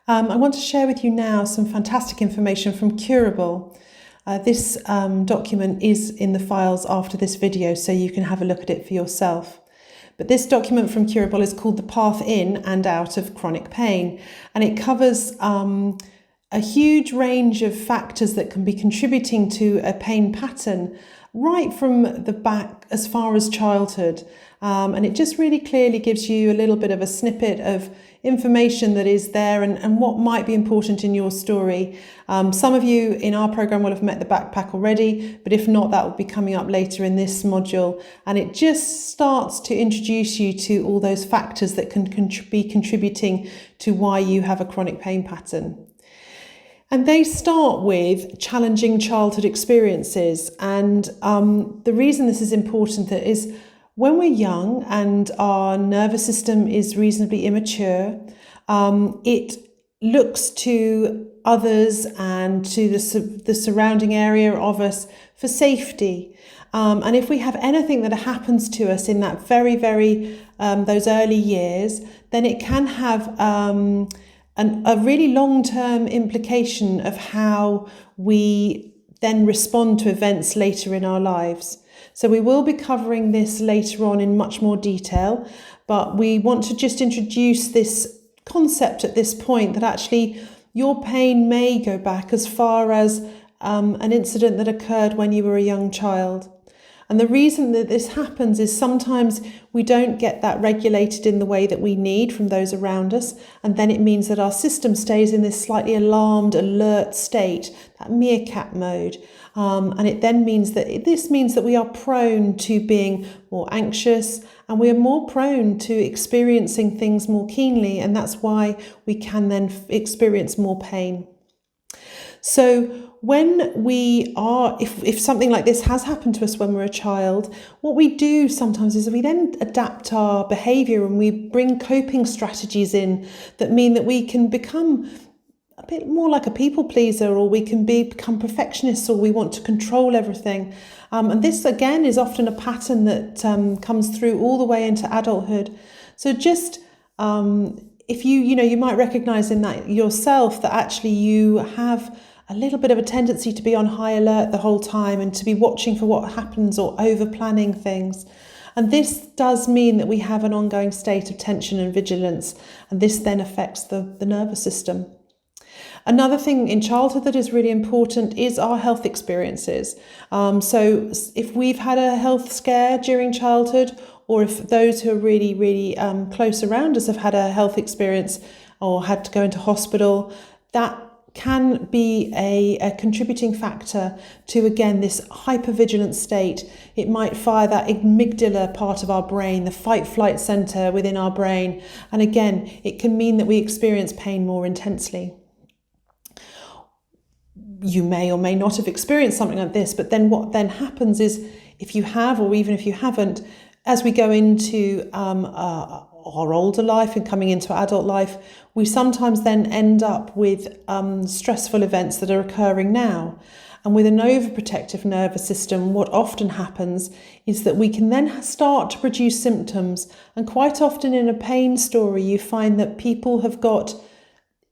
I want to share with you now some fantastic information from Curable. This document is in the files after this video, so you can have a look at it for yourself. But this document from Curable is called The Path In and Out of Chronic Pain, and it covers a huge range of factors that can be contributing to a pain pattern right from the back as far as childhood. And it just really clearly gives you a little bit of a snippet of information that is there and what might be important in your story. Some of you in our program will have met the backpack already, but if not, that will be coming up later in this module. And it just starts to introduce you to all those factors that can be contributing to why you have a chronic pain pattern. And they start with challenging childhood experiences. And the reason this is important is when we're young and our nervous system is reasonably immature, it looks to others and to the surrounding area of us for safety. And if we have anything that happens to us in that very, those early years, then it can have a really long-term implication of how we then respond to events later in our lives. So we will be covering this later on in much more detail, but we want to just introduce this concept at this point that actually your pain may go back as far as an incident that occurred when you were a young child. And the reason that this happens is sometimes we don't get that regulated in the way that we need from those around us. And then it means that our system stays in this slightly alarmed, alert state, that meerkat mode. And it then means that we are prone to being more anxious and we are more prone to experiencing things more keenly. And that's why we can then experience more pain. So when we are, if something like this has happened to us when we're a child, what we do sometimes is we then adapt our behaviour and we bring coping strategies in that mean that we can become a bit more like a people pleaser, or we can become perfectionists, or we want to control everything. And this again is often a pattern that comes through all the way into adulthood. So just if you might recognise in that yourself that actually you have a little bit of a tendency to be on high alert the whole time and to be watching for what happens or over planning things. And this does mean that we have an ongoing state of tension and vigilance, and this then affects the nervous system. Another thing in childhood that is really important is our health experiences. So if we've had a health scare during childhood, or if those who are really close around us have had a health experience or had to go into hospital, that can be a contributing factor to, again, this hypervigilant state. It might fire that amygdala part of our brain, the fight-flight center within our brain. And again, it can mean that we experience pain more intensely. You may or may not have experienced something like this, but then what then happens is, if you have, or even if you haven't, as we go into our older life and coming into adult life, we sometimes then end up with stressful events that are occurring now. And with an overprotective nervous system, what often happens is that we can then start to produce symptoms. And quite often in a pain story, you find that people have got,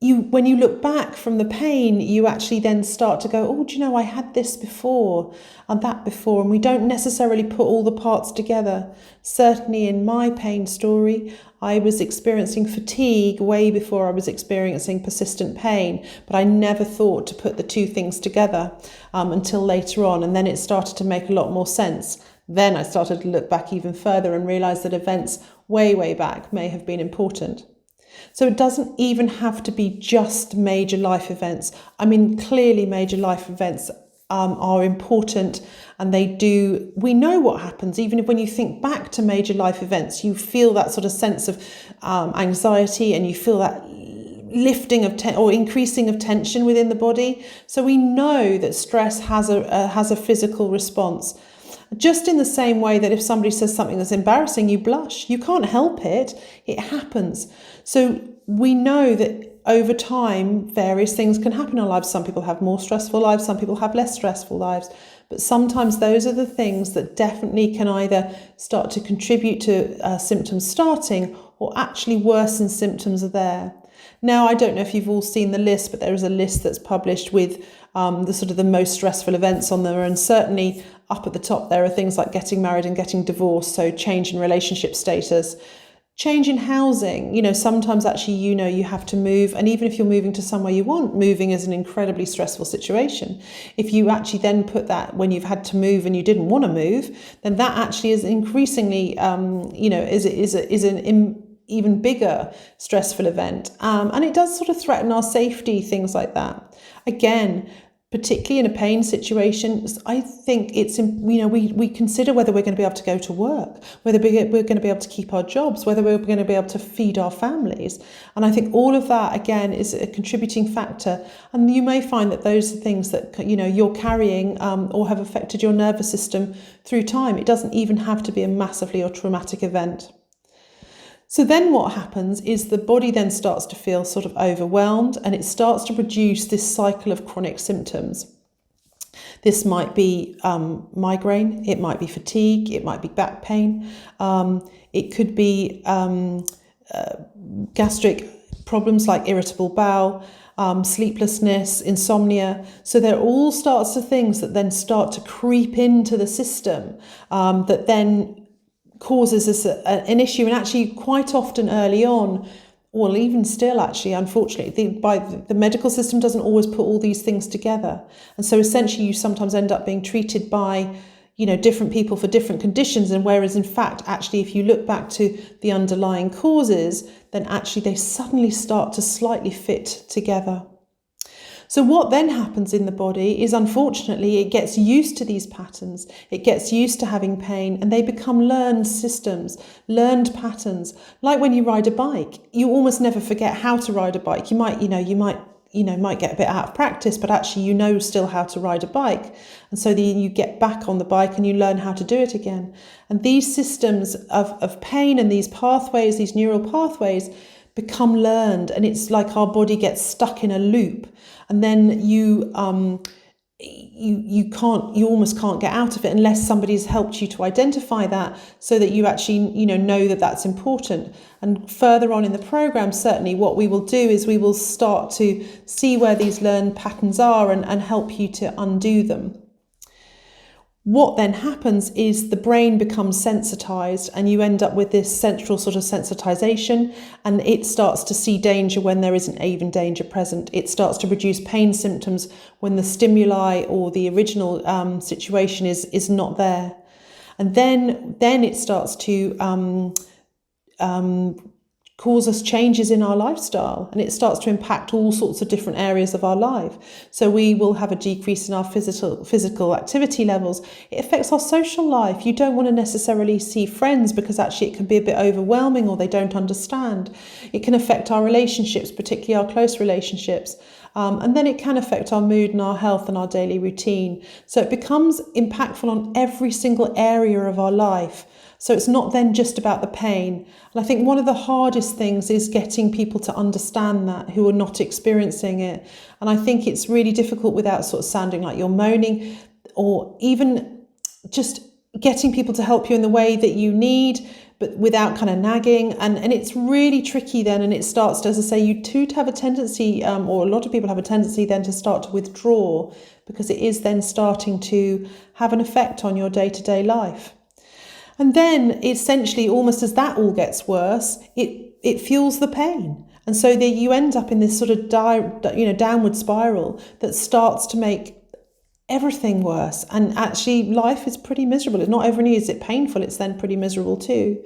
when you look back from the pain, you actually then start to go, oh, do you know, I had this before and that before, and we don't necessarily put all the parts together. Certainly in my pain story, I was experiencing fatigue way before I was experiencing persistent pain, but I never thought to put the two things together until later on, and then it started to make a lot more sense. Then I started to look back even further and realise that events way back may have been important. So it doesn't even have to be just major life events. I mean, clearly major life events are important, and we know what happens. Even if when you think back to major life events, you feel that sort of sense of anxiety, and you feel that lifting of or increasing of tension within the body. So we know that stress has a physical response. Just in the same way that if somebody says something that's embarrassing, you blush. You can't help it. It happens. So we know that over time, various things can happen in our lives. Some people have more stressful lives. Some people have less stressful lives. But sometimes those are the things that definitely can either start to contribute to symptoms starting, or actually worsen symptoms are there. Now, I don't know if you've all seen the list, but there is a list that's published with the most stressful events on there. And certainly up at the top, there are things like getting married and getting divorced. So change in relationship status, change in housing. Sometimes actually, you have to move. And even if you're moving to somewhere you want, moving is an incredibly stressful situation. If you actually then put that when you've had to move and you didn't want to move, then that actually is increasingly, is an even bigger stressful event. And it does sort of threaten our safety, things like that. Again, particularly in a pain situation, I think it's, we consider whether we're going to be able to go to work, whether we're going to be able to keep our jobs, whether we're going to be able to feed our families. And I think all of that, again, is a contributing factor. And you may find that those are things that, you're carrying or have affected your nervous system through time. It doesn't even have to be a massively or traumatic event. So then what happens is the body then starts to feel sort of overwhelmed, and it starts to produce this cycle of chronic symptoms. This might be migraine, it might be fatigue, it might be back pain, it could be gastric problems like irritable bowel, sleeplessness, insomnia. So there are all sorts of things that then start to creep into the system that then causes us an issue. And actually quite often early on, well, even still actually, unfortunately, the medical system doesn't always put all these things together. And so essentially you sometimes end up being treated by, different people for different conditions. And whereas in fact, actually, if you look back to the underlying causes, then actually they suddenly start to slightly fit together. So what then happens in the body is, unfortunately, it gets used to these patterns. It gets used to having pain, and they become learned systems, learned patterns. Like when you ride a bike, you almost never forget how to ride a bike. You might get a bit out of practice, but actually still how to ride a bike. And so then you get back on the bike and you learn how to do it again. And these systems of pain and these pathways, these neural pathways, become learned, and it's like our body gets stuck in a loop, and then you almost can't get out of it unless somebody's helped you to identify that, so that you actually know that that's important. And further on in the program, certainly what we will do is we will start to see where these learned patterns are and help you to undo them. What then happens is the brain becomes sensitized, and you end up with this central sort of sensitization, and it starts to see danger when there isn't even danger present. It starts to produce pain symptoms when the stimuli or the original situation is not there. And then it starts to cause us changes in our lifestyle, and it starts to impact all sorts of different areas of our life. So we will have a decrease in our physical activity levels. It affects our social life. You don't want to necessarily see friends because actually it can be a bit overwhelming, or they don't understand. It can affect our relationships, particularly our close relationships. And then it can affect our mood and our health and our daily routine. So it becomes impactful on every single area of our life. So it's not then just about the pain. And I think one of the hardest things is getting people to understand that, who are not experiencing it. And I think it's really difficult without sort of sounding like you're moaning, or even just getting people to help you in the way that you need, but without kind of nagging. And it's really tricky then. And it starts to, as I say, you too have a tendency, or a lot of people have a tendency then to start to withdraw, because it is then starting to have an effect on your day-to-day life. And then essentially, almost as that all gets worse, it fuels the pain. And so you end up in this sort of downward spiral that starts to make everything worse. And actually life is pretty miserable. It's not only is it painful, it's then pretty miserable too.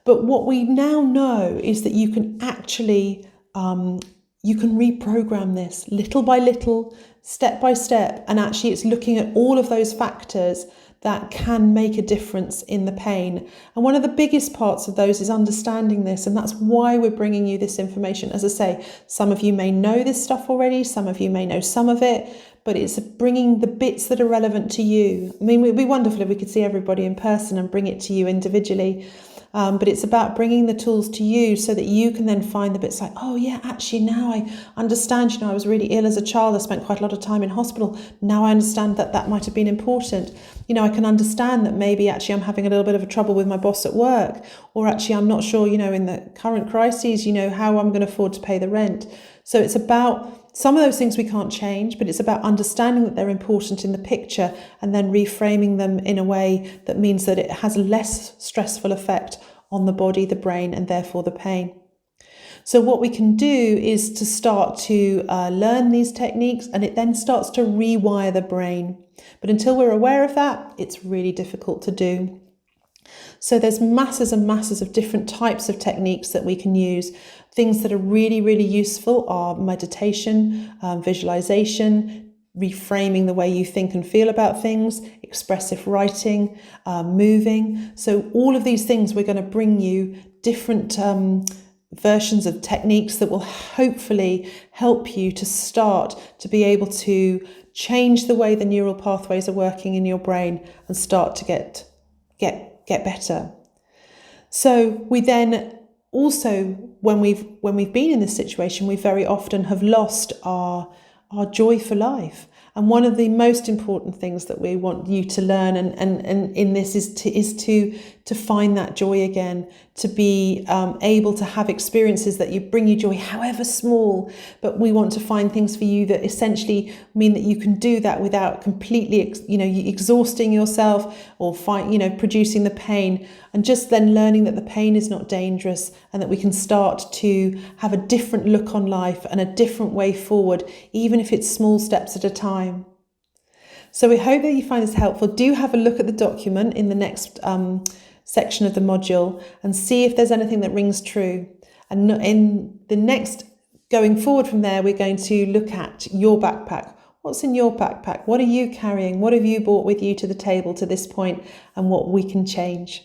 But what we now know is that you can actually, you can reprogram this little by little, step by step. And actually it's looking at all of those factors that can make a difference in the pain. And one of the biggest parts of those is understanding this. And that's why we're bringing you this information. As I say, some of you may know this stuff already, some of you may know some of it, but it's bringing the bits that are relevant to you. I mean, it would be wonderful if we could see everybody in person and bring it to you individually. but it's about bringing the tools to you so that you can then find the bits like, oh yeah, actually now I understand, I was really ill as a child. I spent quite a lot of time in hospital. Now I understand that that might have been important. I can understand that maybe actually I'm having a little bit of a trouble with my boss at work, or actually I'm not sure, in the current crises, how I'm going to afford to pay the rent. So it's about some of those things we can't change, but it's about understanding that they're important in the picture and then reframing them in a way that means that it has a less stressful effect on the body, the brain, and therefore the pain. So what we can do is to start to learn these techniques, and it then starts to rewire the brain. But until we're aware of that, it's really difficult to do. So there's masses and masses of different types of techniques that we can use. Things that are really, really useful are meditation, visualization, reframing the way you think and feel about things, expressive writing, moving. So all of these things, we're going to bring you different versions of techniques that will hopefully help you to start to be able to change the way the neural pathways are working in your brain and start to get better. So we then also, when we've been in this situation, we very often have lost our joy for life. And one of the most important things that we want you to learn and in this is to find that joy again, to be able to have experiences that bring you joy, however small. But we want to find things for you that essentially mean that you can do that without completely, exhausting yourself or producing the pain, and just then learning that the pain is not dangerous and that we can start to have a different look on life and a different way forward, even if it's small steps at a time. So we hope that you find this helpful. Do have a look at the document in the next section of the module and see if there's anything that rings true. And in the next, going forward from there, we're going to look at your backpack. What's in your backpack? What are you carrying? What have you brought with you to the table to this point, and what we can change?